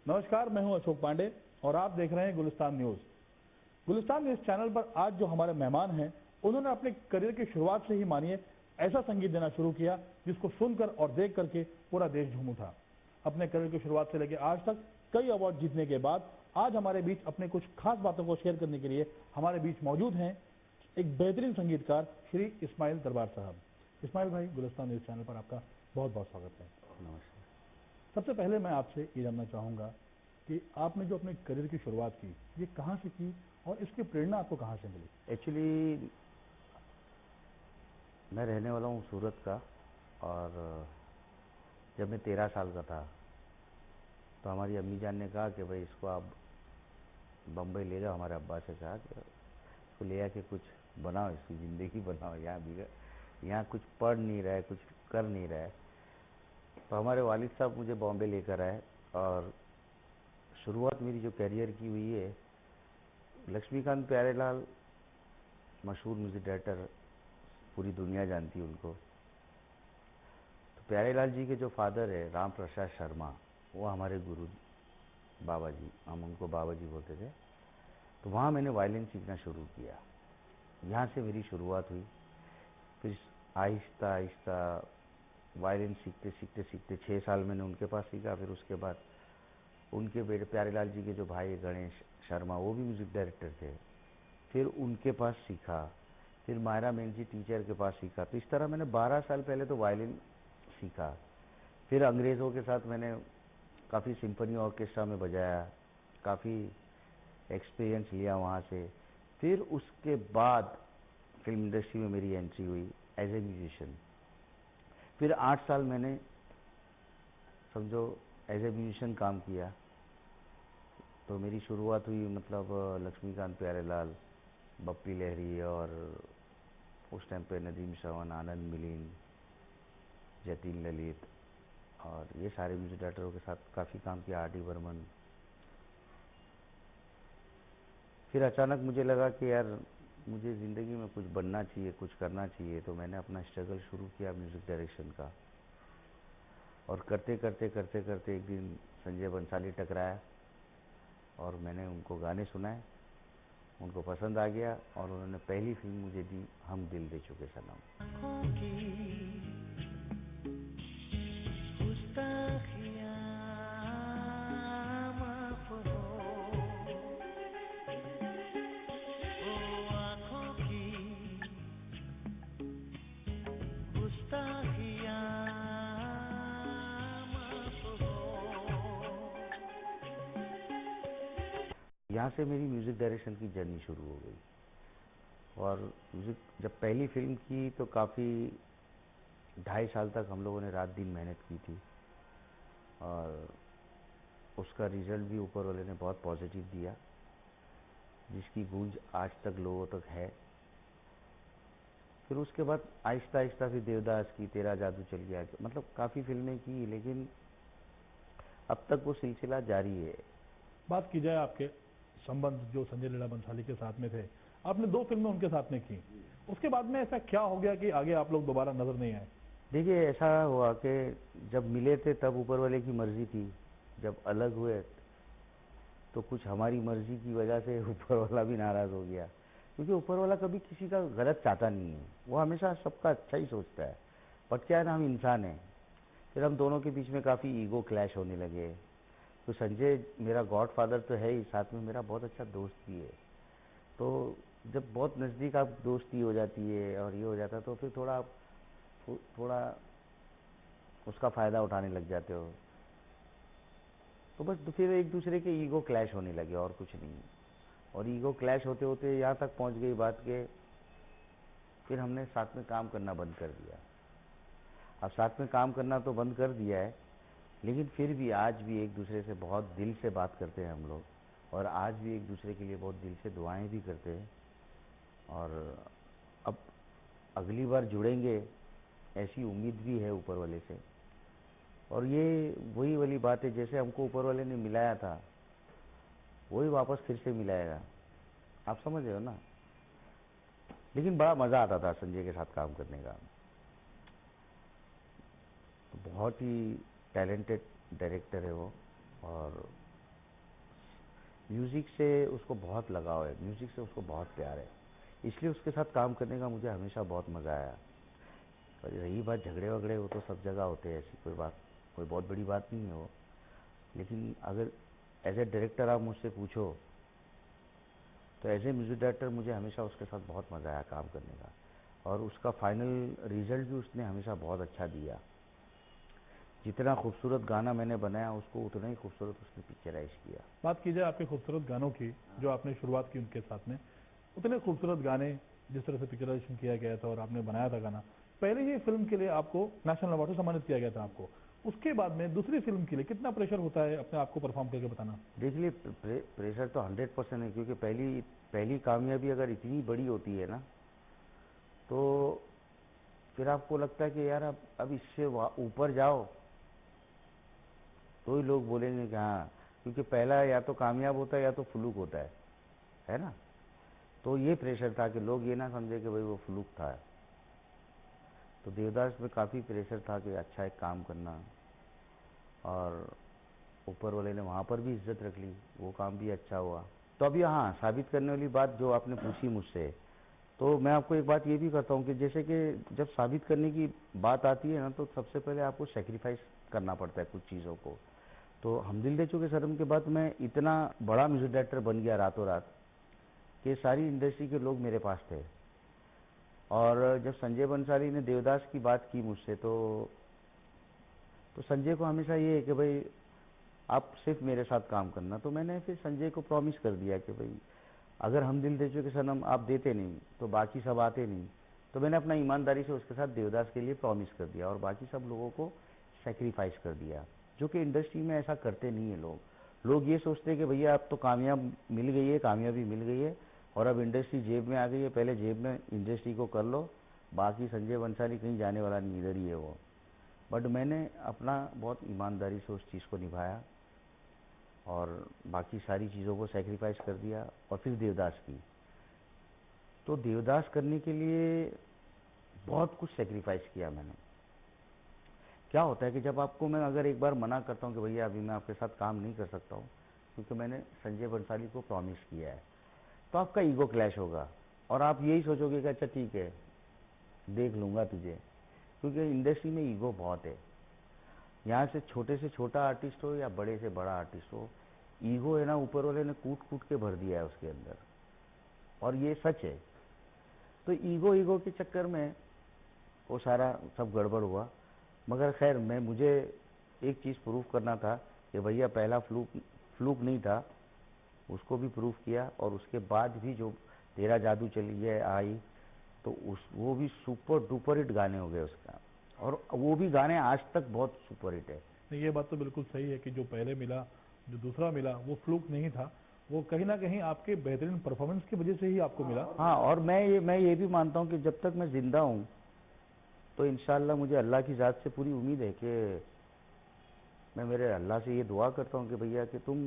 नमस्कार, मैं हूं अशोक पांडे और आप देख रहे हैं Gulistan news. Gulistan news channel पर आज जो हमारे मेहमान हैं, उन्होंने अपने करियर की शुरुआत से ही मानिए ऐसा संगीत देना शुरू किया जिसको सुनकर और देख करके पूरा देश झूम उठा। अपने करियर की शुरुआत से लेकर आज तक कई अवार्ड जीतने के बाद आज हमारे बीच अपने कुछ खास बातों को शेयर करने के लिए हमारे बीच मौजूद हैं एक बेहतरीन संगीतकार श्री इस्माइल दरबार साहब। इस्माइल भाई, गुलिस्तान न्यूज चैनल पर आपका बहुत बहुत स्वागत है। नमस्कार। सबसे पहले मैं आपसे ये जानना चाहूँगा कि आपने जो अपने करियर की शुरुआत की, ये कहाँ से की और इसकी प्रेरणा आपको कहाँ से मिली? एक्चुअली मैं रहने वाला हूँ सूरत का, और जब मैं 13 साल का था तो हमारी अम्मी जान ने कहा कि भाई इसको आप बम्बई ले जाओ। हमारे अब्बा से कहा कि इसको ले आके कुछ बनाओ, इसकी ज़िंदगी बनाओ। यहाँ कुछ पढ़ नहीं रहा है, कुछ कर नहीं रहा है। तो हमारे वालिद साहब मुझे बॉम्बे लेकर आए, और शुरुआत मेरी जो करियर की हुई है, लक्ष्मीकांत प्यारेलाल मशहूर म्यूज़िक डायरेक्टर, पूरी दुनिया जानती है उनको। तो प्यारेलाल जी के जो फादर है राम प्रसाद शर्मा, वो हमारे गुरु बाबा जी, हम उनको बाबा जी बोलते थे। तो वहाँ मैंने वायलिन सीखना शुरू किया, यहाँ से मेरी शुरुआत हुई। फिर आहिस्ता आहिस्ता वायलिन सीखते सीखते सीखते 6 साल मैंने उनके पास सीखा। फिर उसके बाद उनके बेटे प्यारेलाल जी के जो भाई है गणेश शर्मा, वो भी म्यूज़िक डायरेक्टर थे, फिर उनके पास सीखा। फिर मायरा मेन जी टीचर के पास सीखा। तो इस तरह मैंने 12 साल पहले तो वायलिन सीखा। फिर अंग्रेज़ों के साथ मैंने काफ़ी सिम्फनी ऑर्केस्ट्रा में बजाया, काफ़ी एक्सपीरियंस लिया वहाँ से। फिर उसके बाद फिल्म इंडस्ट्री में मेरी एंट्री हुई एज ए म्यूजिशियन। फिर 8 साल मैंने समझो एज ए म्यूजिशियन काम किया। तो मेरी शुरुआत हुई मतलब लक्ष्मीकांत प्यारेलाल, बप्पी लहरी, और उस टाइम पे नदीम श्रवण, आनंद मिलिंद, जतिन ललित, और ये सारे म्यूजिक डायरेक्टरों के साथ काफ़ी काम किया, आर डी बर्मन। फिर अचानक मुझे लगा कि यार मुझे ज़िंदगी में कुछ बनना चाहिए, कुछ करना चाहिए। तो मैंने अपना स्ट्रगल शुरू किया म्यूज़िक डायरेक्शन का, और करते करते करते करते एक दिन संजय बंसाली टकराया, और मैंने उनको गाने सुनाए, उनको पसंद आ गया, और उन्होंने पहली फिल्म मुझे दी, हम दिल दे चुके सनम। यहाँ से मेरी म्यूज़िक डायरेक्शन की जर्नी शुरू हो गई। और म्यूज़िक जब पहली फिल्म की तो काफ़ी 2.5 साल तक हम लोगों ने रात दिन मेहनत की थी, और उसका रिज़ल्ट भी ऊपर वाले ने बहुत पॉजिटिव दिया, जिसकी गूंज आज तक लोगों तक है। फिर उसके बाद आहिस्ता आहिस्ता फिर देवदास की, तेरा जादू चल गया, मतलब काफ़ी फिल्में की, लेकिन अब तक वो सिलसिला जारी है। बात की जाए आपके संबंध जो संजय लीला बंसाली के साथ में थे, आपने 2 फिल्में उनके साथ में की, उसके बाद में ऐसा क्या हो गया कि आगे आप लोग दोबारा नजर नहीं आए? देखिए, ऐसा हुआ कि जब मिले थे तब ऊपर वाले की मर्ज़ी थी, जब अलग हुए तो कुछ हमारी मर्ज़ी की वजह से ऊपर वाला भी नाराज़ हो गया। क्योंकि ऊपर वाला कभी किसी का गलत चाहता नहीं है, वो हमेशा सबका अच्छा ही सोचता है। बट क्या है ना, हम इंसान हैं। फिर हम दोनों के बीच में काफ़ी ईगो क्लैश होने लगे। तो संजय मेरा गॉड फादर तो है ही, साथ में मेरा बहुत अच्छा दोस्त भी है। तो जब बहुत नज़दीक आप दोस्ती हो जाती है और ये हो जाता है, तो फिर थोड़ा थोड़ा उसका फ़ायदा उठाने लग जाते हो। तो बस तो फिर एक दूसरे के ईगो क्लैश होने लगे, और कुछ नहीं। और ईगो क्लैश होते होते यहाँ तक पहुँच गई बात के फिर हमने साथ में काम करना बंद कर दिया। अब साथ में काम करना तो बंद कर दिया है, लेकिन फिर भी आज भी एक दूसरे से बहुत दिल से बात करते हैं हम लोग, और आज भी एक दूसरे के लिए बहुत दिल से दुआएं भी करते हैं। और अब अगली बार जुड़ेंगे ऐसी उम्मीद भी है ऊपर वाले से। और ये वही वाली बात है, जैसे हमको ऊपर वाले ने मिलाया था वही वापस फिर से मिलाएगा। आप समझ रहे हो ना। लेकिन बड़ा मज़ा आता था संजय के साथ काम करने का। तो बहुत ही टैलेंटेड डायरेक्टर है वो, और म्यूज़िक से उसको बहुत लगाव है, म्यूज़िक से उसको बहुत प्यार है, इसलिए उसके साथ काम करने का मुझे हमेशा बहुत मज़ा आया। और रही बात झगड़े वगड़े, वो तो सब जगह होते हैं, ऐसी कोई बात, कोई बहुत बड़ी बात नहीं है वो। लेकिन अगर एज ए डायरेक्टर आप मुझसे पूछो तो एज ए म्यूज़िक डायरेक्टर मुझे हमेशा उसके साथ बहुत मज़ा आया काम करने का, और उसका फाइनल रिजल्ट भी उसने हमेशा बहुत अच्छा दिया। जितना खूबसूरत गाना मैंने बनाया उसको उतना ही खूबसूरत उसने पिक्चराइज किया। बात की जाए आपके खूबसूरत गानों की, जो आपने शुरुआत की उनके साथ में, उतने खूबसूरत गाने जिस तरह से पिक्चराइजेशन किया गया था और आपने बनाया था गाना, पहले ही फिल्म के लिए आपको नेशनल अवार्ड से सम्मानित किया गया था आपको, उसके बाद में दूसरी फिल्म के लिए कितना प्रेशर होता है अपने आप को परफॉर्म करके बताना? देखिए, प्रेशर तो 100% है, क्योंकि पहली पहली कामयाबी अगर इतनी बड़ी होती है ना, तो फिर आपको लगता है कि यार अब इससे ऊपर जाओ, तो ही लोग बोलेंगे कि हाँ, क्योंकि पहला या तो कामयाब होता है या तो फ्लूक होता है ना। तो ये प्रेशर था कि लोग ये ना समझे कि भाई वो फ्लूक था। तो देवदास में काफ़ी प्रेशर था कि अच्छा एक काम करना, और ऊपर वाले ने वहाँ पर भी इज्जत रख ली, वो काम भी अच्छा हुआ। तो अभी हाँ, साबित करने वाली बात जो आपने पूछी मुझसे, तो मैं आपको एक बात ये भी करता हूँ कि जैसे कि जब साबित करने की बात आती है ना, तो सबसे पहले आपको सेक्रीफाइस करना पड़ता है कुछ चीज़ों को। तो हम दिल दे चुके सनम के बाद मैं इतना बड़ा म्यूजिक डायरेक्टर बन गया रातों रात कि सारी इंडस्ट्री के लोग मेरे पास थे। और जब संजय बंसाली ने देवदास की बात की मुझसे, तो संजय को हमेशा ये है कि भाई आप सिर्फ मेरे साथ काम करना। तो मैंने फिर संजय को प्रॉमिस कर दिया कि भाई अगर हम दिल दे चुके सनम आप देते नहीं तो बाकी सब आते नहीं। तो मैंने अपना ईमानदारी से उसके साथ देवदास के लिए प्रॉमिस कर दिया और बाकी सब लोगों को सेक्रीफाइस कर दिया, जो कि इंडस्ट्री में ऐसा करते नहीं है लोग। लोग ये सोचते हैं कि भैया अब तो कामयाब मिल गई है, कामयाबी मिल गई है और अब इंडस्ट्री जेब में आ गई है, पहले जेब में इंडस्ट्री को कर लो, बाकी संजय बंसाली कहीं जाने वाला नहीं, इधर ही है वो। बट मैंने अपना बहुत ईमानदारी से उस चीज़ को निभाया और बाकी सारी चीज़ों को सेक्रीफाइस कर दिया। और फिर देवदास की, तो देवदास करने के लिए बहुत कुछ सेक्रीफाइस किया मैंने। क्या होता है कि जब आपको मैं अगर एक बार मना करता हूँ कि भैया अभी मैं आपके साथ काम नहीं कर सकता हूँ क्योंकि मैंने संजय बंसाली को प्रॉमिस किया है, तो आपका ईगो क्लैश होगा और आप यही सोचोगे कि अच्छा ठीक है, देख लूँगा तुझे, क्योंकि इंडस्ट्री में ईगो बहुत है। यहाँ से छोटा आर्टिस्ट हो या बड़े से बड़ा आर्टिस्ट हो, ईगो है ना, ऊपर वाले ने कूट कूट के भर दिया है उसके अंदर, और ये सच है। तो ईगो ईगो के चक्कर में वो सारा सब गड़बड़ हुआ। मगर खैर मुझे एक चीज़ प्रूफ करना था कि भैया पहला फ्लूक फ्लूक नहीं था, उसको भी प्रूफ किया। और उसके बाद भी जो तेरा जादू चली है आई, तो वो भी सुपर डुपर हिट गाने हो गए उसका, और वो भी गाने आज तक बहुत सुपर हिट है। नहीं, ये बात तो बिल्कुल सही है कि जो पहले मिला, जो दूसरा मिला, वो फ्लूक नहीं था, वो कहीं ना कहीं आपके बेहतरीन परफॉर्मेंस की वजह से ही आपको मिला। हाँ, और मैं ये भी मानता हूँ कि जब तक मैं ज़िंदा हूँ तो इंशाल्लाह मुझे अल्लाह की ज़ात से पूरी उम्मीद है कि मैं मेरे अल्लाह से ये दुआ करता हूँ कि भैया कि तुम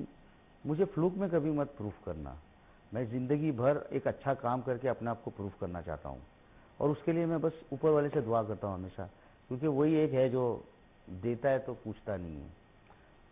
मुझे फ्लूक में कभी मत प्रूफ करना। मैं ज़िंदगी भर एक अच्छा काम करके अपने आप को प्रूफ करना चाहता हूँ, और उसके लिए मैं बस ऊपर वाले से दुआ करता हूँ हमेशा, क्योंकि वही एक है जो देता है तो पूछता नहीं है।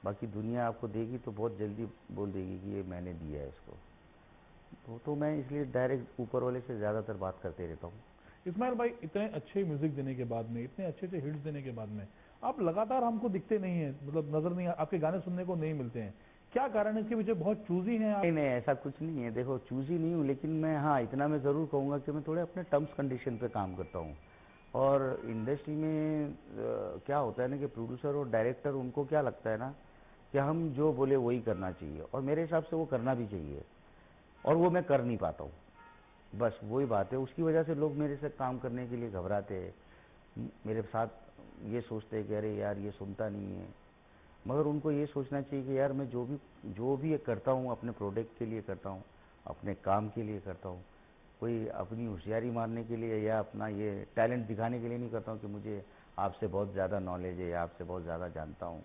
बाकी दुनिया आपको देगी तो बहुत जल्दी बोल देगी कि ये मैंने दिया है इसको। तो मैं इसलिए डायरेक्ट ऊपर वाले से ज़्यादातर बात करते रहता हूँ। इस्माइल भाई, इतने अच्छे म्यूजिक देने के बाद में, इतने अच्छे अच्छे हिट्स देने के बाद में, आप लगातार हमको दिखते नहीं है, मतलब नजर नहीं, आपके गाने सुनने को नहीं मिलते हैं। क्या कारण है? इसके पीछे बहुत चूजी हैं आप? नहीं नहीं, ऐसा कुछ नहीं है। देखो, चूजी नहीं हूँ, लेकिन मैं हाँ इतना मैं ज़रूर कहूँगा कि मैं थोड़े अपने टर्म्स कंडीशन पे काम करता हूँ। और इंडस्ट्री में क्या होता है ना कि प्रोड्यूसर और डायरेक्टर, उनको क्या लगता है ना कि हम जो बोले वही करना चाहिए, और मेरे हिसाब से वो करना भी चाहिए, और वो मैं कर नहीं पाता हूँ। बस वही बात है, उसकी वजह से लोग मेरे से काम करने के लिए घबराते हैं, मेरे साथ ये सोचते हैं कि अरे यार ये सुनता नहीं है। मगर उनको ये सोचना चाहिए कि यार मैं जो भी ये करता हूँ अपने प्रोडक्ट के लिए करता हूँ, अपने काम के लिए करता हूँ, कोई अपनी होशियारी मारने के लिए या अपना ये टैलेंट दिखाने के लिए नहीं करता हूँ कि मुझे आपसे बहुत ज़्यादा नॉलेज है या आपसे बहुत ज़्यादा जानता हूँ।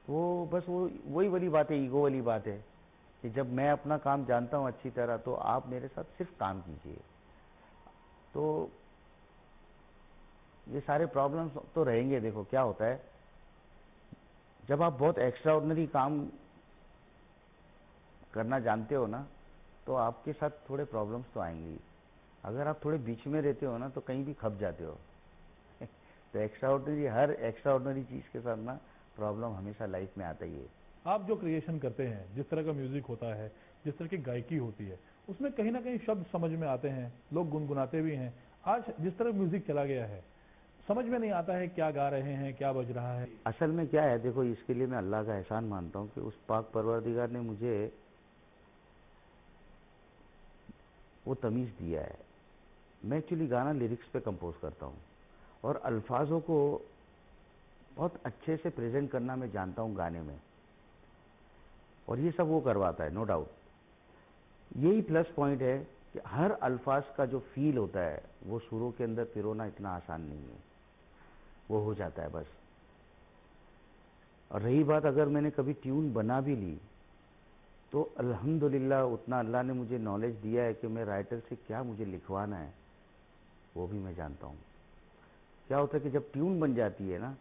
तो बस वही वाली बात है, ईगो वाली बात है कि जब मैं अपना काम जानता हूँ अच्छी तरह, तो आप मेरे साथ सिर्फ काम कीजिए। तो ये सारे प्रॉब्लम्स तो रहेंगे। देखो क्या होता है, जब आप बहुत एक्स्ट्रा ऑर्डिनरी काम करना जानते हो ना, तो आपके साथ थोड़े प्रॉब्लम्स तो आएंगी। अगर आप थोड़े बीच में रहते हो ना, तो कहीं भी खप जाते हो। तो हर एक्स्ट्रा ऑर्डिनरी चीज़ के साथ ना प्रॉब्लम हमेशा लाइफ में आता ही है। आप जो क्रिएशन करते हैं, जिस तरह का म्यूजिक होता है, जिस तरह की गायकी होती है, उसमें कहीं ना कहीं शब्द समझ में आते हैं, लोग गुनगुनाते भी हैं। आज जिस तरह म्यूजिक चला गया है, समझ में नहीं आता है क्या गा रहे हैं, क्या बज रहा है। असल में क्या है, देखो, इसके लिए मैं अल्लाह का एहसान मानता हूँ कि उस पाक परवरदिगार ने मुझे वो तमीज़ दिया है। मैं एक्चुअली गाना लिरिक्स पे कंपोज करता हूँ और अल्फाजों को बहुत अच्छे से प्रेजेंट करना मैं जानता हूँ गाने में, और ये सब वो करवाता है, नो डाउट। यही प्लस पॉइंट है कि हर अल्फाज का जो फील होता है वो सुरों के अंदर पिरोना इतना आसान नहीं है, वो हो जाता है बस। और रही बात, अगर मैंने कभी ट्यून बना भी ली तो अल्हम्दुलिल्लाह उतना अल्लाह ने मुझे नॉलेज दिया है कि मैं राइटर से क्या मुझे लिखवाना है वो भी मैं जानता हूँ। क्या होता है कि जब ट्यून बन जाती है ना,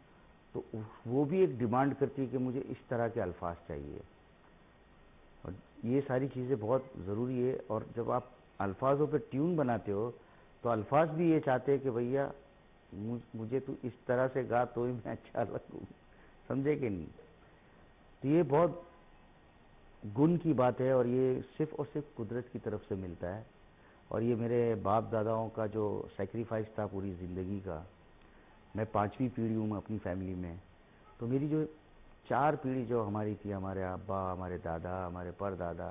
तो वो भी एक डिमांड करती है कि मुझे इस तरह के अल्फाज चाहिए, और ये सारी चीज़ें बहुत ज़रूरी है। और जब आप अल्फाजों पे ट्यून बनाते हो तो अल्फाज भी ये चाहते हैं कि भैया मुझे तो इस तरह से गा तो ही मैं अच्छा लगूँ, समझे कि नहीं। तो ये बहुत गुण की बात है, और ये सिर्फ और सिर्फ कुदरत की तरफ से मिलता है। और ये मेरे बाप दादाओं का जो सेक्रीफाइस था पूरी ज़िंदगी का। मैं 5वीं पीढ़ी हूँ अपनी फैमिली में, तो मेरी जो 4 पीढ़ी जो हमारी थी, हमारे अब्बा, हमारे दादा, हमारे परदादा,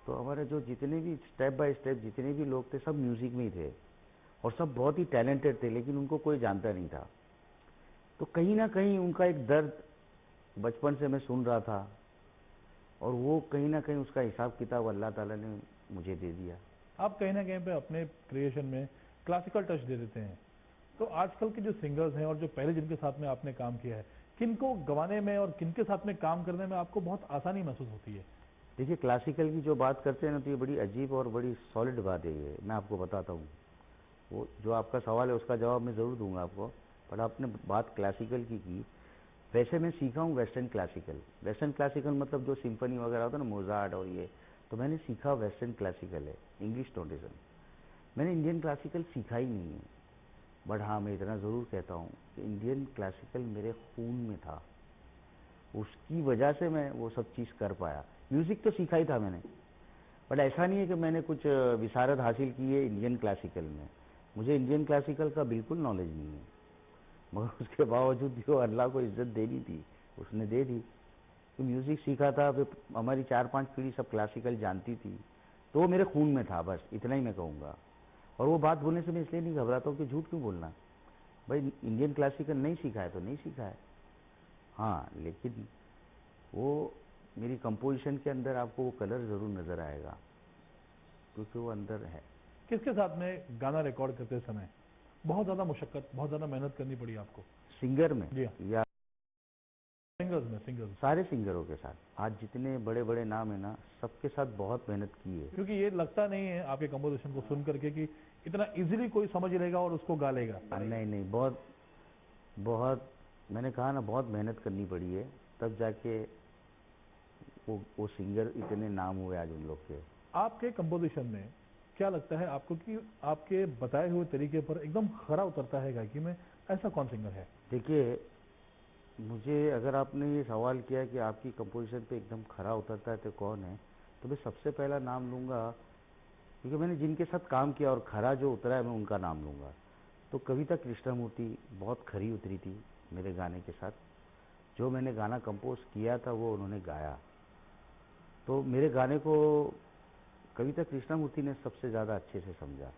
तो हमारे जो जितने भी स्टेप बाय स्टेप जितने भी लोग थे सब म्यूज़िक में ही थे, और सब बहुत ही टैलेंटेड थे, लेकिन उनको कोई जानता नहीं था। तो कहीं ना कहीं उनका एक दर्द बचपन से मैं सुन रहा था, और वो कहीं ना कहीं उसका हिसाब किताब अल्लाह ताला ने मुझे दे दिया। आप कहीं ना कहीं पे अपने क्रिएशन में क्लासिकल टच दे देते हैं। तो आजकल के जो सिंगर्स हैं और जो पहले जिनके साथ में आपने काम किया है, किनको गवाने में और किनके साथ में काम करने में आपको बहुत आसानी महसूस होती है? देखिए, क्लासिकल की जो बात करते हैं ना, तो ये बड़ी अजीब और बड़ी सॉलिड बात है। ये मैं आपको बताता हूँ। वो जो आपका सवाल है उसका जवाब मैं ज़रूर दूंगा आपको, पर आपने बात क्लासिकल की। वैसे मैं सीखा हूँ वेस्टर्न क्लासिकल। वेस्टर्न क्लासिकल मतलब जो सिम्फनी वगैरह होता है ना, मोजार्ट और ये, तो मैंने सीखा वेस्टर्न क्लासिकल है, इंग्लिश नोटेशन। मैंने इंडियन क्लासिकल सीखा ही नहीं है। बट हाँ, मैं इतना ज़रूर कहता हूँ कि इंडियन क्लासिकल मेरे खून में था, उसकी वजह से मैं वो सब चीज़ कर पाया। म्यूज़िक तो सीखा ही था मैंने, बट ऐसा नहीं है कि मैंने कुछ विशारद हासिल की है इंडियन क्लासिकल में। मुझे इंडियन क्लासिकल का बिल्कुल नॉलेज नहीं है, मगर उसके बावजूद भी वो अल्लाह को इज्जत देनी थी, उसने दे दी। तो म्यूज़िक सीखा था, फिर हमारी 4-5 पीढ़ी सब क्लासिकल जानती थी, तो वो मेरे खून में था, बस इतना ही मैं कहूँगा। और वो बात बोलने से मैं इसलिए नहीं घबराता हूँ कि झूठ क्यों बोलना। भाई, इंडियन क्लासिकल नहीं सीखा है तो नहीं सीखा है। हाँ, लेकिन वो मेरी कंपोजिशन के अंदर आपको वो कलर ज़रूर नज़र आएगा, क्योंकि वो अंदर है। किसके साथ में गाना रिकॉर्ड करते समय बहुत ज्यादा मुशक्कत, बहुत ज्यादा मेहनत करनी पड़ी आपको? सिंगर में जी हाँ, या सिंगर्स। सारे सिंगरों के साथ, आज जितने बड़े बड़े नाम है ना, सबके साथ बहुत मेहनत की है। क्योंकि ये लगता नहीं है आपके कंपोजिशन को सुन करके कि इतना इजीली कोई समझ लेगा और उसको गा लेगा। नहीं नहीं, बहुत बहुत, मैंने कहा ना, बहुत मेहनत करनी पड़ी है, तब जाके वो सिंगर इतने नाम हुए आज उन लोग के। आपके कंपोजिशन में क्या लगता है आपको कि आपके बताए हुए तरीके पर एकदम खरा उतरता है गायकी में? ऐसा कौन सिंगर है? देखिए, मुझे अगर आपने ये सवाल किया कि आपकी कंपोजिशन पे एकदम खरा उतरता है तो कौन है, तो मैं सबसे पहला नाम लूँगा, क्योंकि मैंने जिनके साथ काम किया और खरा जो उतरा है मैं उनका नाम लूँगा। तो कविता कृष्णमूर्ति बहुत खरी उतरी थी मेरे गाने के साथ। जो मैंने गाना कंपोज किया था वो उन्होंने गाया, तो मेरे गाने को कविता कृष्णमूर्ति ने सबसे ज़्यादा अच्छे से समझा।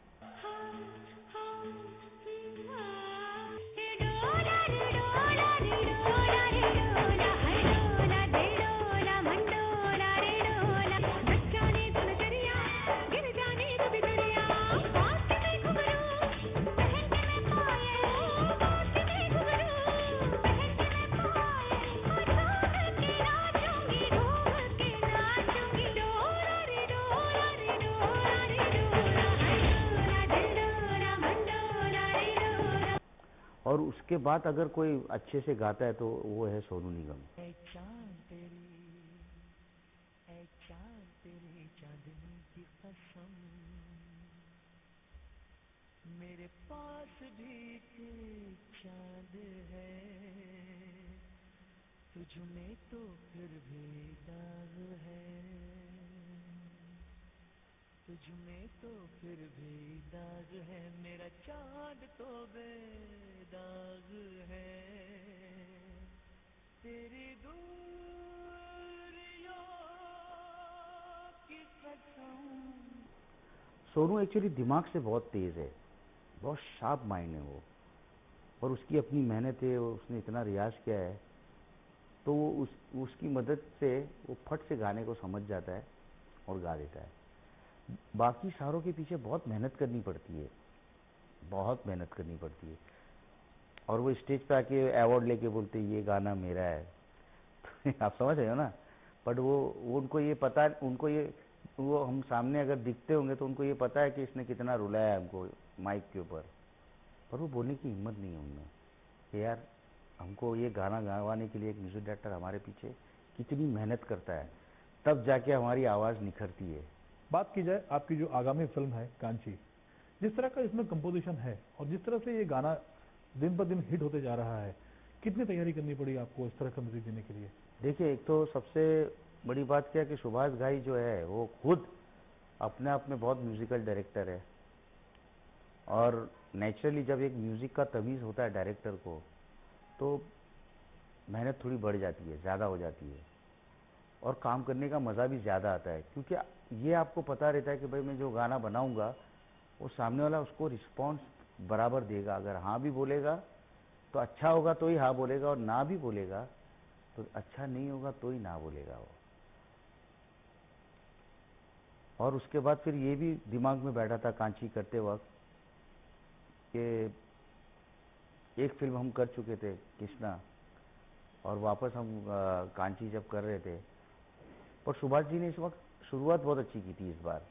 और उसके बाद अगर कोई अच्छे से गाता है तो वो है सोनू निगम। पास भी तू चांद है, तुझ में तो फिर भी दाग है, तुझ में तो फिर भी दाग है, मेरा चांद तो बेदाग है, तेरी दूरियों की कसम। सोनू एक्चुअली दिमाग से बहुत तेज़ है, बहुत शार्प माइंड है वो, और उसकी अपनी मेहनत है, उसने इतना रियाज किया है, तो वो उसकी मदद से वो फट से गाने को समझ जाता है और गा देता है। बाकी सारों के पीछे बहुत मेहनत करनी पड़ती है, बहुत मेहनत करनी पड़ती है, और वो स्टेज पे आके अवार्ड लेके बोलते ये गाना मेरा है। आप समझ रहे हो ना। बट वो उनको ये पता, उनको ये, वो हम सामने अगर दिखते होंगे तो उनको ये पता है कि इसने कितना रुलाया है हमको माइक के ऊपर, पर वो बोलने की हिम्मत नहीं है उनमें कि यार हमको ये गाना गवाने के लिए एक म्यूजिक डायरेक्टर हमारे पीछे कितनी मेहनत करता है, तब जाके हमारी आवाज़ निखरती है। बात की जाए आपकी जो आगामी फिल्म है कांची, जिस तरह का इसमें कंपोजिशन है और जिस तरह से ये गाना दिन ब दिन हिट होते जा रहा है, कितनी तैयारी करनी पड़ी आपको इस तरह का म्यूजिक देने के लिए? देखिए, एक तो सबसे बड़ी बात क्या है कि सुभाष घाई जो है वो खुद अपने आप में बहुत म्यूजिकल डायरेक्टर है, और नेचुरली जब एक म्यूज़िक का तमीज़ होता है डायरेक्टर को, तो मेहनत थोड़ी बढ़ जाती है, ज़्यादा हो जाती है, और काम करने का मज़ा भी ज़्यादा आता है, क्योंकि ये आपको पता रहता है कि भाई मैं जो गाना बनाऊंगा वो सामने वाला उसको रिस्पॉन्स बराबर देगा। अगर हाँ भी बोलेगा तो अच्छा होगा तो ही हाँ बोलेगा, और ना भी बोलेगा तो अच्छा नहीं होगा तो ही ना बोलेगा वो। और उसके बाद फिर ये भी दिमाग में बैठा था कांची करते वक्त कि एक फिल्म हम कर चुके थे कृष्णा, और वापस हम कांची जब कर रहे थे, पर सुभाष जी ने इस वक्त शुरुआत बहुत अच्छी की थी इस बार,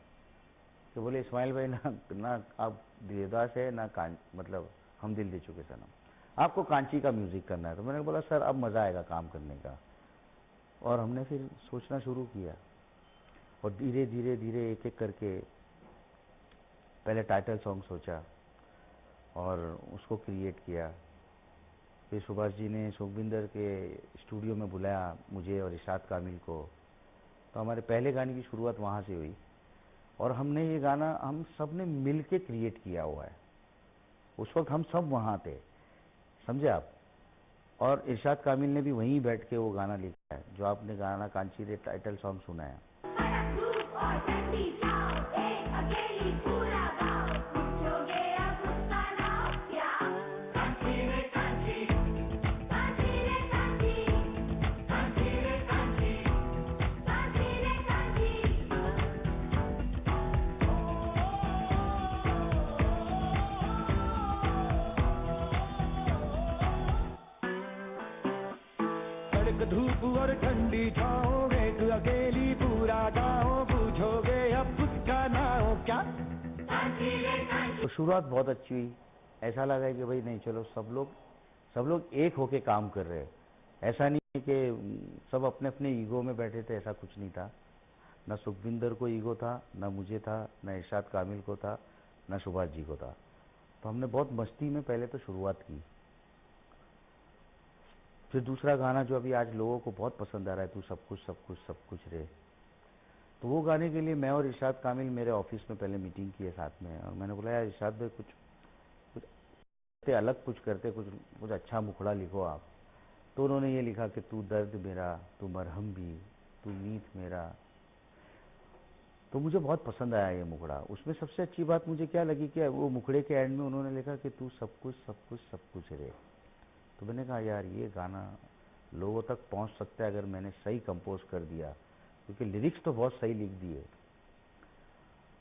तो बोले इस्माइल भाई ना ना आप देवदास है ना मतलब हम दिल दे चुके सनम, आपको कांची का म्यूजिक करना है। तो मैंने बोला सर अब मज़ा आएगा काम करने का, और हमने फिर सोचना शुरू किया, और धीरे धीरे धीरे एक एक करके पहले टाइटल सॉन्ग सोचा और उसको क्रिएट किया। फिर सुभाष जी ने सुखविंदर के स्टूडियो में बुलाया मुझे और इरशाद कामिल को, तो हमारे पहले गाने की शुरुआत वहाँ से हुई, और हमने ये गाना हम सब ने मिल के क्रिएट किया हुआ है। उस वक्त हम सब वहाँ थे, समझे आप। और इरशाद कामिल ने भी वहीं बैठ के वो गाना लिखा है जो आपने गाना कांची रे टाइटल सॉन्ग सुना है। धूप और ठंडी छाओ, एक अकेली पूरा गाँव, पूछोगे अब उसका नाम क्या? तो शुरुआत बहुत अच्छी हुई, ऐसा लगा कि भाई नहीं चलो सब लोग एक होके काम कर रहे हैं। ऐसा नहीं है कि सब अपने अपने ईगो में बैठे थे, ऐसा कुछ नहीं था। ना सुखविंदर को ईगो था, ना मुझे था, ना इरशाद कामिल को था, ना सुभाष जी को था। तो हमने बहुत मस्ती में पहले तो शुरुआत की। फिर दूसरा गाना जो अभी आज लोगों को बहुत पसंद आ रहा है, तू सब कुछ सब कुछ सब कुछ रे, तो वो गाने के लिए मैं और इरशाद कामिल मेरे ऑफिस में पहले मीटिंग की है साथ में, और मैंने बोला यार इरशाद भाई कुछ कुछ अलग कुछ करते, कुछ अच्छा मुखड़ा लिखो आप। तो उन्होंने ये लिखा कि तू दर्द मेरा, तू मरहम भी, तू मीत मेरा। तो मुझे बहुत पसंद आया ये मुखड़ा। उसमें सबसे अच्छी बात मुझे क्या लगी कि वो मुखड़े के एंड में उन्होंने लिखा कि तू सब कुछ सब कुछ सब कुछ रे। तो मैंने कहा यार ये गाना लोगों तक पहुंच सकता है अगर मैंने सही कंपोज कर दिया, क्योंकि लिरिक्स तो बहुत सही लिख दिए।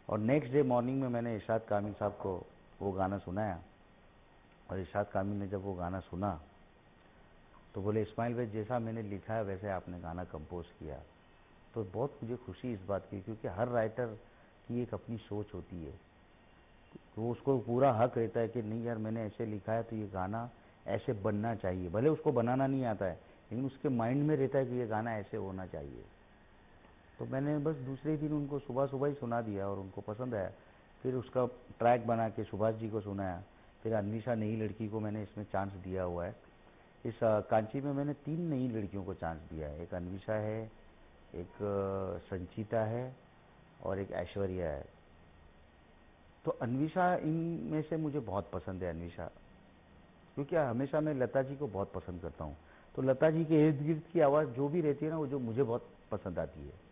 और नेक्स्ट डे मॉर्निंग में मैंने इरशाद कामिल साहब को वो गाना सुनाया, और इरशाद कामिल ने जब वो गाना सुना तो बोले इस्माइल भाई जैसा मैंने लिखा है वैसे आपने गाना कंपोज किया। तो बहुत मुझे खुशी इस बात की, क्योंकि हर राइटर की एक अपनी सोच होती है, तो उसको पूरा हक रहता है कि नहीं यार मैंने ऐसे लिखा है तो ये गाना ऐसे बनना चाहिए। भले उसको बनाना नहीं आता है, लेकिन उसके माइंड में रहता है कि ये गाना ऐसे होना चाहिए। तो मैंने बस दूसरे दिन उनको सुबह सुबह ही सुना दिया और उनको पसंद आया। फिर उसका ट्रैक बना के सुभाष जी को सुनाया, फिर अन्विषा नई लड़की को मैंने इसमें चांस दिया हुआ है। इस कांची में मैंने 3 नई लड़कियों को चांस दिया है, एक अन्विषा है, एक संचिता है और एक ऐश्वर्या है। तो अन्विषा इनमें से मुझे बहुत पसंद है अन्विषा, क्योंकि हमेशा मैं लता जी को बहुत पसंद करता हूँ। तो लता जी के इर्द गिर्द की आवाज़ जो भी रहती है ना, वो जो मुझे बहुत पसंद आती है।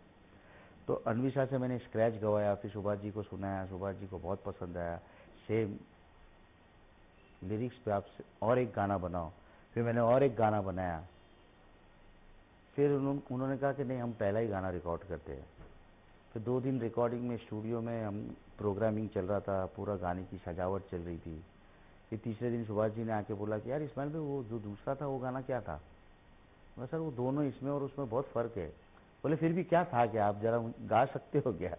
तो अन्विषा से मैंने स्क्रैच गवाया, फिर सुभाष जी को सुनाया, सुभाष जी को बहुत पसंद आया। सेम लिरिक्स पे आप और एक गाना बनाओ, फिर मैंने और एक गाना बनाया। फिर उन्होंने कहा कि नहीं, हम पहला ही गाना रिकॉर्ड करते हैं। फिर 2 दिन रिकॉर्डिंग में स्टूडियो में हम प्रोग्रामिंग चल रहा था, पूरा गाने की सजावट चल रही थी। फिर तीसरे दिन सुभाष जी ने आके बोला कि यार इस्माइल भाई, वो जो दूसरा था वो गाना क्या था? मैं सर वो दोनों इसमें और उसमें बहुत फ़र्क है। बोले फिर भी क्या था, क्या आप ज़रा गा सकते हो क्या?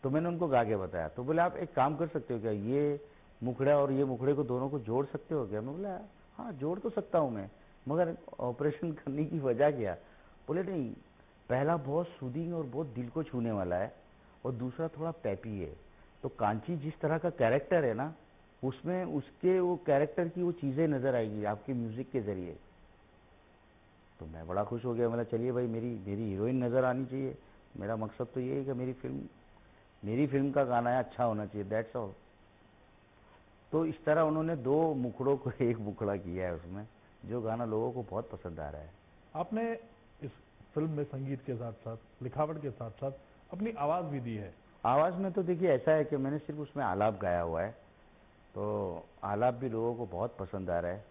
तो मैंने उनको गा के बताया। तो बोले आप एक काम कर सकते हो क्या, ये मुखड़ा और ये मुखड़े को दोनों को जोड़ सकते हो क्या? मैं बोला हाँ जोड़ तो सकता हूँ मैं, मगर ऑपरेशन करने की वजह क्या? बोले नहीं, पहला बहुत सूदिंग और बहुत दिल को छूने वाला है और दूसरा थोड़ा पैपी है। तो कांची जिस तरह का कैरेक्टर है ना, उसमें उसके वो कैरेक्टर की वो चीज़ें नज़र आएगी आपके म्यूज़िक के ज़रिए। तो मैं बड़ा खुश हो गया। मतलब चलिए भाई, मेरी मेरी हीरोइन नज़र आनी चाहिए, मेरा मकसद तो ये है कि मेरी फिल्म का गाना है, अच्छा होना चाहिए, दैट्स ऑल। तो इस तरह उन्होंने 2 मुखड़ों को एक मुखड़ा किया है उसमें, जो गाना लोगों को बहुत पसंद आ रहा है। आपने इस फिल्म में संगीत के साथ साथ, लिखावट के साथ साथ अपनी आवाज़ भी दी है। आवाज़ में तो देखिए ऐसा है कि मैंने सिर्फ उसमें आलाप गाया हुआ है, तो आलाप भी लोगों को बहुत पसंद आ रहा है,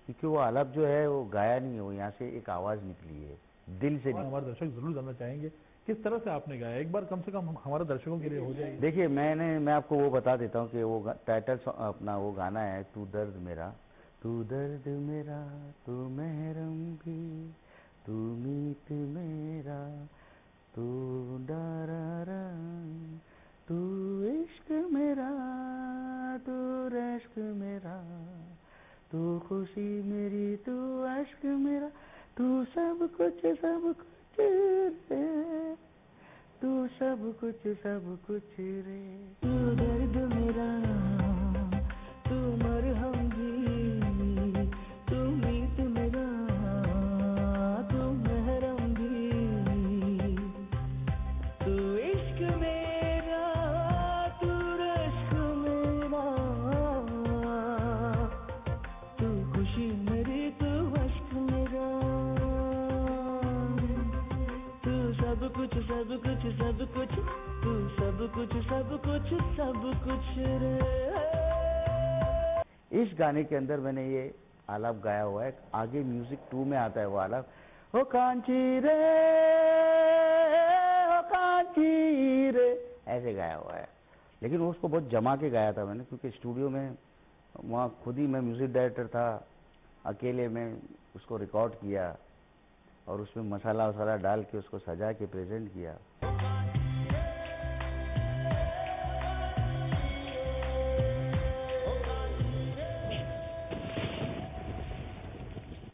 क्योंकि वो आलाप जो है वो गाया नहीं है, वो यहाँ से एक आवाज़ निकली है, दिल से निकली। हमारे दर्शक जरूर जानना चाहेंगे किस तरह से आपने गाया, एक बार कम से कम हमारे दर्शकों के लिए हो जाएगी। देखिए मैं आपको वो बता देता हूँ कि वो टाइटल अपना वो गाना है, तू दर्द मेरा, तू दर्द मेरा, तू महरम भी, तू मीत मेरा, तू डरा, तू इश्क मेरा, तू रश्क मेरा, तू खुशी मेरी, तू अश्क मेरा, तू सब कुछ रे, तू सब कुछ रे। तू दर्द मेरा, तू मरहम भी, तू मीत मेरा, तू महरम भी, तू इश्क मेरा, तू रश्क मेरा, तू खुशी मेरी, तू अश्क मेरा, तू सब कुछ तू सब कुछ रे। इस गाने के अंदर मैंने ये आलाप गाया हुआ है। आगे म्यूजिक 2 में आता है वो आलाप, हो कांची रे, हो कांची रे, ऐसे गाया हुआ है। लेकिन वो उसको बहुत जमा के गाया था मैंने, क्योंकि स्टूडियो में वहाँ खुद ही मैं म्यूजिक डायरेक्टर था, अकेले मैं उसको रिकॉर्ड किया और उसमें मसाला वसाला डाल के उसको सजा के प्रेजेंट किया।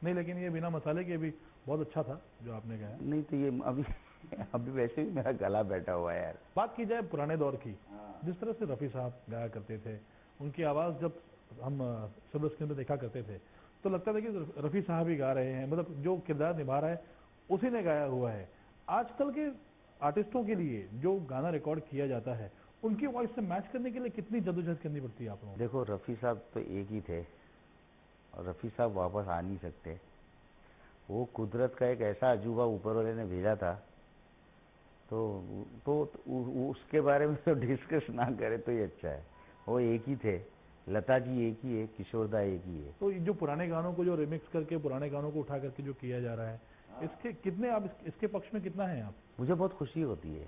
नहीं, लेकिन ये बिना मसाले के भी बहुत अच्छा था जो आपने गाया। नहीं तो ये अभी अभी वैसे भी मेरा गला बैठा हुआ है यार। बात की जाए पुराने दौर की, जिस तरह से रफ़ी साहब गाया करते थे, उनकी आवाज़ जब हम सिल्वर स्क्रीन पर देखा करते थे तो लगता था कि रफ़ी साहब ही गा रहे हैं, मतलब जो किरदार निभा रहा है उसी ने गाया हुआ है। आजकल के आर्टिस्टों के लिए जो गाना रिकॉर्ड किया जाता है, उनकी वॉइस से मैच करने के लिए कितनी जद्दोजहद करनी पड़ती है आप लोगों को? देखो रफ़ी साहब तो एक ही थे और रफ़ी साहब वापस आ नहीं सकते। वो कुदरत का एक ऐसा अजूबा ऊपर वाले ने भेजा था, तो उसके बारे में तो डिस्कस ना करें तो ही अच्छा है। वो एक ही थे, लता जी एक ही है, किशोरदा एक ही है। तो ये जो पुराने गानों को जो रिमिक्स करके पुराने गानों को उठा करके जो किया जा रहा है, इसके कितने आप इसके पक्ष में कितना है आप? मुझे बहुत खुशी होती है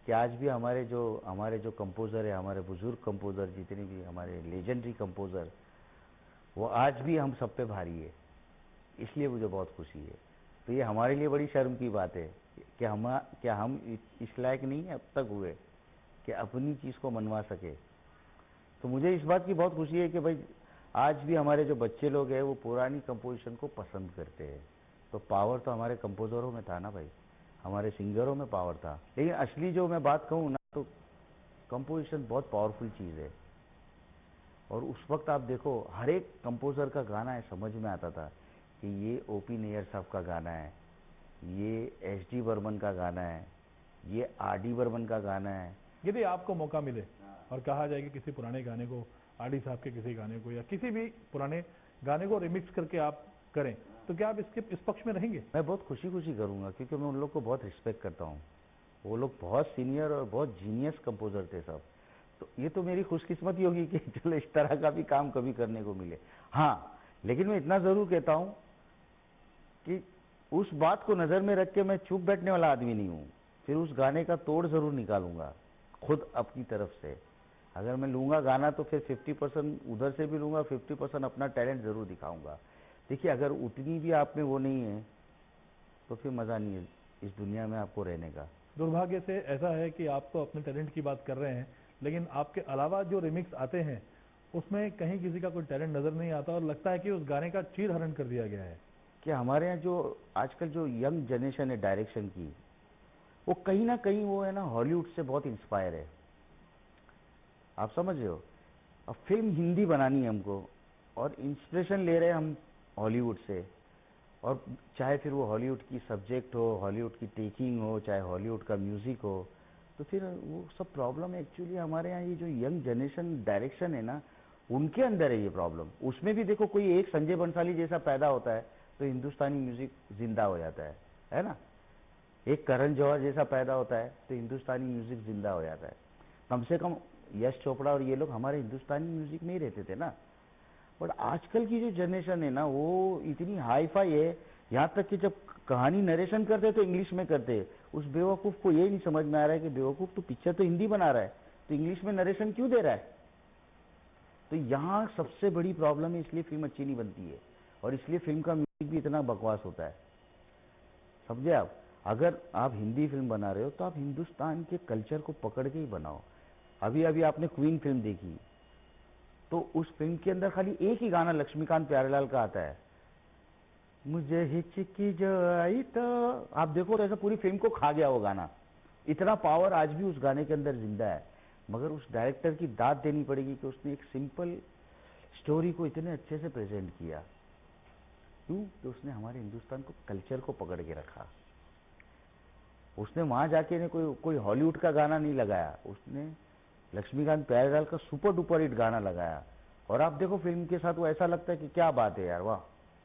कि आज भी हमारे जो कंपोज़र है, हमारे बुजुर्ग कंपोज़र, जितने भी हमारे लेजेंडरी कंपोज़र, वो आज भी हम सब पे भारी है, इसलिए मुझे बहुत खुशी है। तो ये हमारे लिए बड़ी शर्म की बात है कि हम इस लायक नहीं अब तक हुए कि अपनी चीज़ को मनवा सके। तो मुझे इस बात की बहुत खुशी है कि भाई आज भी हमारे जो बच्चे लोग हैं वो पुरानी कंपोजिशन को पसंद करते हैं। तो पावर तो हमारे कंपोज़रों में था ना भाई, हमारे सिंगरों में पावर था। लेकिन असली जो मैं बात कहूँ ना, तो कंपोजिशन बहुत पावरफुल चीज़ है। और उस वक्त आप देखो हर एक कंपोज़र का गाना है समझ में आता था कि ये ओपी नैयर साहब का गाना है, ये एस.डी. बर्मन का गाना है, ये आर.डी. बर्मन का गाना है। यदि आपको मौका मिले और कहा जाए कि किसी पुराने गाने को, आर.डी. साहब के किसी गाने को या किसी भी पुराने गाने को रिमिक्स करके आप करें, तो क्या आप इसके इस पक्ष में रहेंगे? मैं बहुत खुशी खुशी करूँगा, क्योंकि मैं उन लोग को बहुत रिस्पेक्ट करता हूँ। वो लोग बहुत सीनियर और बहुत जीनियस कंपोज़र थे सब। तो ये तो मेरी खुशकिस्मती होगी कि चलो इस तरह का भी काम कभी करने को मिले। हाँ, लेकिन मैं इतना ज़रूर कहता हूँ कि उस बात को नज़र में रख के मैं चुप बैठने वाला आदमी नहीं हूँ। फिर उस गाने का तोड़ ज़रूर निकालूंगा खुद अपनी तरफ से। अगर मैं लूँगा गाना तो फिर 50% उधर से भी लूँगा, 50% अपना टैलेंट ज़रूर दिखाऊंगा। देखिए, अगर उतनी भी आप में वो नहीं है तो फिर मज़ा नहीं है इस दुनिया में आपको रहने का। दुर्भाग्य से ऐसा है कि आप तो अपने टैलेंट की बात कर रहे हैं, लेकिन आपके अलावा जो रिमिक्स आते हैं उसमें कहीं किसी का कोई टैलेंट नज़र नहीं आता और लगता है कि उस गाने का चीर हरण कर दिया गया है। कि हमारे यहाँ जो आजकल जो यंग जनरेशन है डायरेक्शन की, वो कहीं ना कहीं वो है ना हॉलीवुड से बहुत इंस्पायर है। आप समझ रहे हो? अब फिल्म हिंदी बनानी है हमको और इंस्पिरेशन ले रहे हैं हम हॉलीवुड से। और चाहे फिर वो हॉलीवुड की सब्जेक्ट हो, हॉलीवुड की टेकिंग हो, चाहे हॉलीवुड का म्यूज़िक हो, तो फिर वो सब प्रॉब्लम है एक्चुअली हमारे यहाँ ये जो यंग जनरेशन डायरेक्शन है ना, उनके अंदर है ये प्रॉब्लम। उसमें भी देखो कोई एक संजय बंसाली जैसा पैदा होता है तो हिंदुस्तानी म्यूज़िक जिंदा हो जाता है ना? एक करण जौहर जैसा पैदा होता है तो हिंदुस्तानी म्यूज़िक जिंदा हो जाता है। कम से कम यश चोपड़ा और ये लोग हमारे हिंदुस्तानी म्यूज़िक में ही रहते थे ना। बट आजकल की जो जनरेशन है ना, वो इतनी हाई फाई है, यहाँ तक कि जब कहानी नरेशन करते तो इंग्लिश में करते। उस बेवकूफ़ को ये नहीं समझ में आ रहा है कि बेवकूफ़ तो पिक्चर तो हिंदी बना रहा है तो इंग्लिश में नरेशन क्यों दे रहा है? तो यहाँ सबसे बड़ी प्रॉब्लम है, इसलिए फिल्म अच्छी नहीं बनती है और इसलिए फिल्म का म्यूजिक भी इतना बकवास होता है। समझे आप? अगर आप हिंदी फिल्म बना रहे हो तो आप हिंदुस्तान के कल्चर को पकड़ के ही बनाओ। अभी अभी आपने क्वीन फिल्म देखी तो उस फिल्म के अंदर खाली एक ही गाना लक्ष्मीकांत प्यारेलाल का आता है, मुझे हिचकी जो आई, तो आप देखो तो ऐसा पूरी फिल्म को खा गया वो गाना। इतना पावर आज भी उस गाने के अंदर जिंदा है। मगर उस डायरेक्टर की दाद देनी पड़ेगी कि उसने एक सिंपल स्टोरी को इतने अच्छे से प्रेजेंट किया। क्यों? कि उसने हमारे हिंदुस्तान को कल्चर को पकड़ के रखा। उसने वहां जाके ने कोई हॉलीवुड का गाना नहीं लगाया, उसने लक्ष्मीकांत प्यारेलाल का सुपर डुपर हिट गाना लगाया। और आप देखो फिल्म के साथ वो ऐसा लगता है कि क्या बात है यार, वाह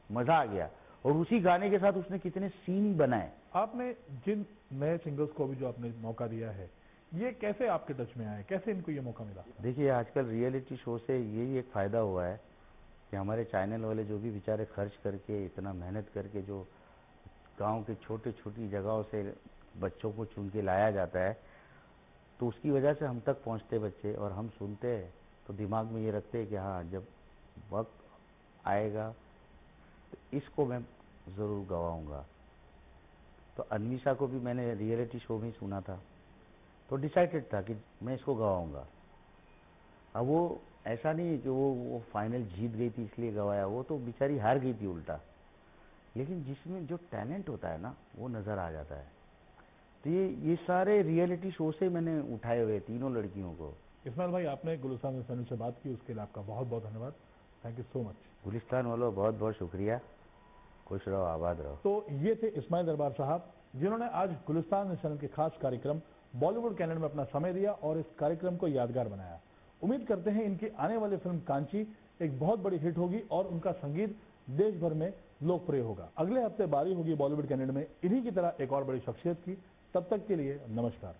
मजा आ गया। और उसी गाने के साथ उसने कितने सीन बनाए। आपने जिन नए सिंगर्स को भी जो आपने मौका दिया है, ये कैसे आपके टच में आए, कैसे इनको ये मौका मिला? देखिए, आजकल रियलिटी शो से यही एक फ़ायदा हुआ है कि हमारे चैनल वाले जो भी बेचारे खर्च करके इतना मेहनत करके जो गांव के छोटी छोटी जगहों से बच्चों को चुन के लाया जाता है, तो उसकी वजह से हम तक पहुंचते बच्चे और हम सुनते हैं तो दिमाग में ये रखते हैं कि हाँ, जब वक्त आएगा तो इसको मैं ज़रूर गवाऊंगा। तो अन्विषा को भी मैंने रियलिटी शो में ही सुना था तो डिसाइडेड था कि मैं इसको गवाऊंगा। अब वो ऐसा नहीं है कि वो फाइनल जीत गई थी इसलिए गवाया, वो तो बेचारी हार गई थी उल्टा। लेकिन जिसमें जो टैलेंट होता है ना, वो नज़र आ जाता है। तो ये सारे रियलिटी शो से मैंने उठाए हुए तीनों लड़कियों को। इस्माइल भाई, आपने गुलिस्तान में चैनल से बात की, उसके लिए आपका बहुत बहुत धन्यवाद। Thank you so much. Gulistan वालों बहुत बहुत शुक्रिया। खुश रहो, आबाद रहो। तो ये थे इस्माइल दरबार साहब, जिन्होंने आज गुलिस्तान चैनल के खास कार्यक्रम बॉलीवुड कैलेंडर में अपना समय दिया और इस कार्यक्रम को यादगार बनाया। उम्मीद करते हैं इनकी आने वाली फिल्म कांची एक बहुत बड़ी हिट होगी और उनका संगीत देश भर में लोकप्रिय होगा। अगले हफ्ते बारी होगी बॉलीवुड कैलेंडर में इन्हीं की तरह एक और बड़ी शख्सियत की। तब तक के लिए नमस्कार।